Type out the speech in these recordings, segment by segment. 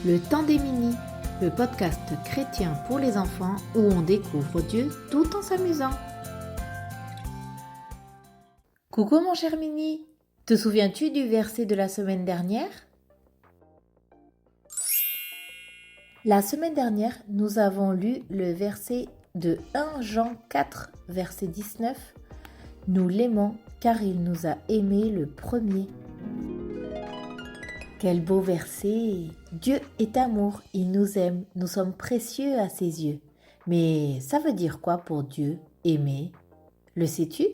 Le temps des mini, le podcast chrétien pour les enfants où on découvre Dieu tout en s'amusant. Coucou mon cher mini, te souviens-tu du verset de la semaine dernière ? La semaine dernière, nous avons lu le verset de 1 Jean 4, verset 19. Nous l'aimons car il nous a aimés le premier. Quel beau verset! Dieu est amour, il nous aime, nous sommes précieux à ses yeux. Mais ça veut dire quoi pour Dieu, aimer? Le sais-tu?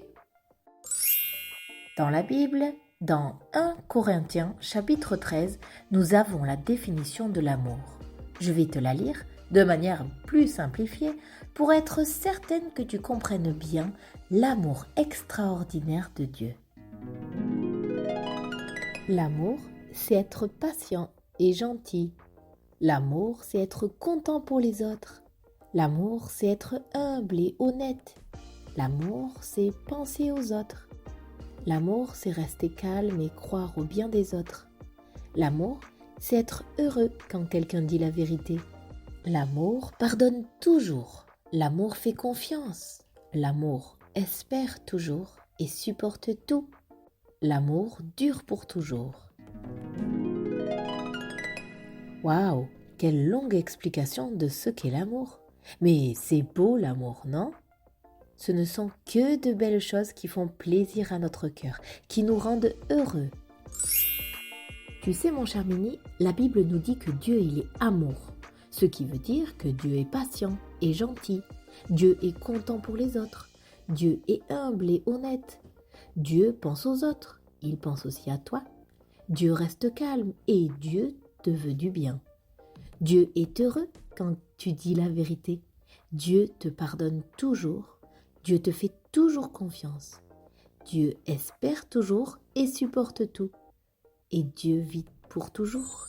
Dans la Bible, dans 1 Corinthiens chapitre 13, nous avons la définition de l'amour. Je vais te la lire de manière plus simplifiée pour être certaine que tu comprennes bien l'amour extraordinaire de Dieu. L'amour, c'est être patient et gentil. L'amour, c'est être content pour les autres. L'amour, c'est être humble et honnête. L'amour, c'est penser aux autres. L'amour, c'est rester calme et croire au bien des autres. L'amour, c'est être heureux quand quelqu'un dit la vérité. L'amour pardonne toujours. L'amour fait confiance. L'amour espère toujours et supporte tout. L'amour dure pour toujours. Waouh, quelle longue explication de ce qu'est l'amour. Mais c'est beau l'amour, non ? Ce ne sont que de belles choses qui font plaisir à notre cœur, qui nous rendent heureux. Tu sais mon cher Mini, la Bible nous dit que Dieu il est amour, ce qui veut dire que Dieu est patient et gentil. Dieu est content pour les autres. Dieu est humble et honnête. Dieu pense aux autres, il pense aussi à toi. Dieu reste calme et Dieu te veut du bien. Dieu est heureux quand tu dis la vérité. Dieu te pardonne toujours. Dieu te fait toujours confiance. Dieu espère toujours et supporte tout. Et Dieu vit pour toujours.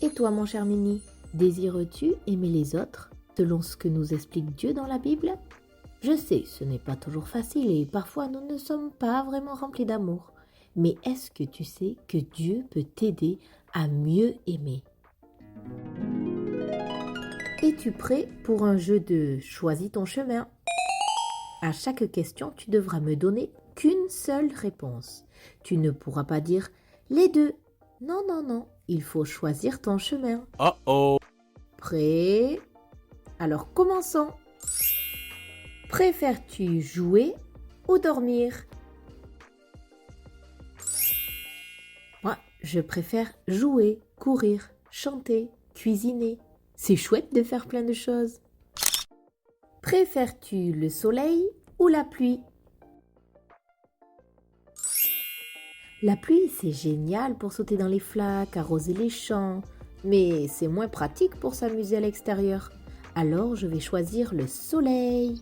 Et toi mon cher Mini, désires-tu aimer les autres selon ce que nous explique Dieu dans la Bible ? Je sais, ce n'est pas toujours facile et parfois nous ne sommes pas vraiment remplis d'amour. Mais est-ce que tu sais que Dieu peut t'aider à mieux aimer ? Es-tu prêt pour un jeu de choisis ton chemin ? À chaque question, tu devras me donner qu'une seule réponse. Tu ne pourras pas dire les deux. Non, il faut choisir ton chemin. Uh-oh. Prêt ? Alors commençons. Préfères-tu jouer ou dormir ? Moi, je préfère jouer, courir, chanter, cuisiner. C'est chouette de faire plein de choses. Préfères-tu le soleil ou la pluie ? La pluie, c'est génial pour sauter dans les flaques, arroser les champs, mais c'est moins pratique pour s'amuser à l'extérieur. Alors, je vais choisir le soleil.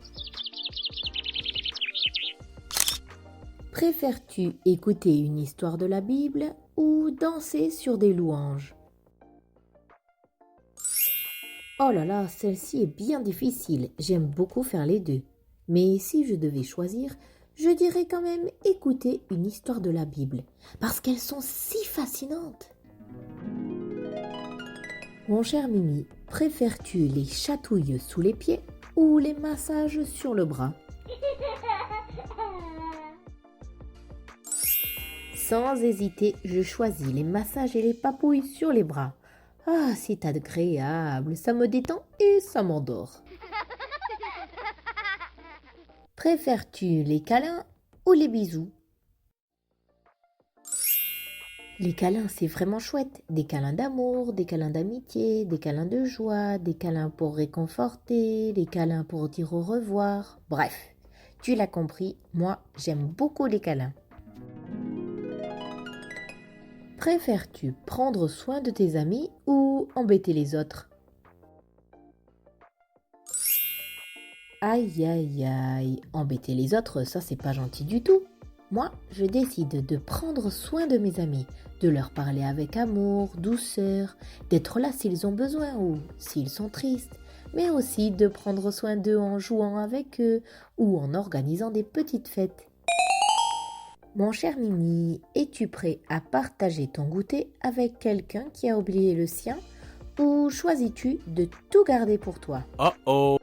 Préfères-tu écouter une histoire de la Bible ou danser sur des louanges ? Oh là là, celle-ci est bien difficile. J'aime beaucoup faire les deux. Mais si je devais choisir, je dirais quand même écouter une histoire de la Bible, parce qu'elles sont si fascinantes. Mon cher Mimi, préfères-tu les chatouilles sous les pieds ou les massages sur le bras ? Sans hésiter, je choisis les massages et les papouilles sur les bras. Ah, c'est agréable, ça me détend et ça m'endort. Préfères-tu les câlins ou les bisous ? Les câlins, c'est vraiment chouette. Des câlins d'amour, des câlins d'amitié, des câlins de joie, des câlins pour réconforter, des câlins pour dire au revoir. Bref, tu l'as compris, moi, j'aime beaucoup les câlins. Préfères-tu prendre soin de tes amis ou embêter les autres ? Aïe, aïe, aïe, embêter les autres, ça c'est pas gentil du tout. Moi, je décide de prendre soin de mes amis, de leur parler avec amour, douceur, d'être là s'ils ont besoin ou s'ils sont tristes, mais aussi de prendre soin d'eux en jouant avec eux ou en organisant des petites fêtes. Mon cher Mini, es-tu prêt à partager ton goûter avec quelqu'un qui a oublié le sien ou choisis-tu de tout garder pour toi? Uh-oh.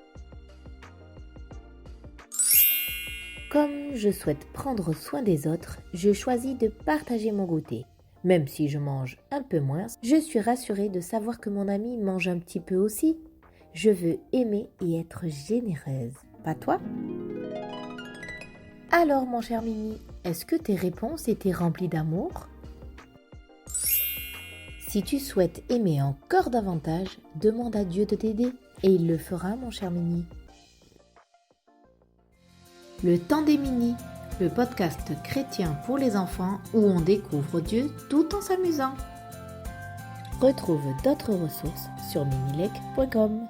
Comme je souhaite prendre soin des autres, je choisis de partager mon goûter. Même si je mange un peu moins, je suis rassurée de savoir que mon ami mange un petit peu aussi. Je veux aimer et être généreuse, pas toi? Alors mon cher Mini, est-ce que tes réponses étaient remplies d'amour? Si tu souhaites aimer encore davantage, demande à Dieu de t'aider et il le fera mon cher Mini. Le temps des Mini, le podcast chrétien pour les enfants où on découvre Dieu tout en s'amusant. Retrouve d'autres ressources sur minilec.com.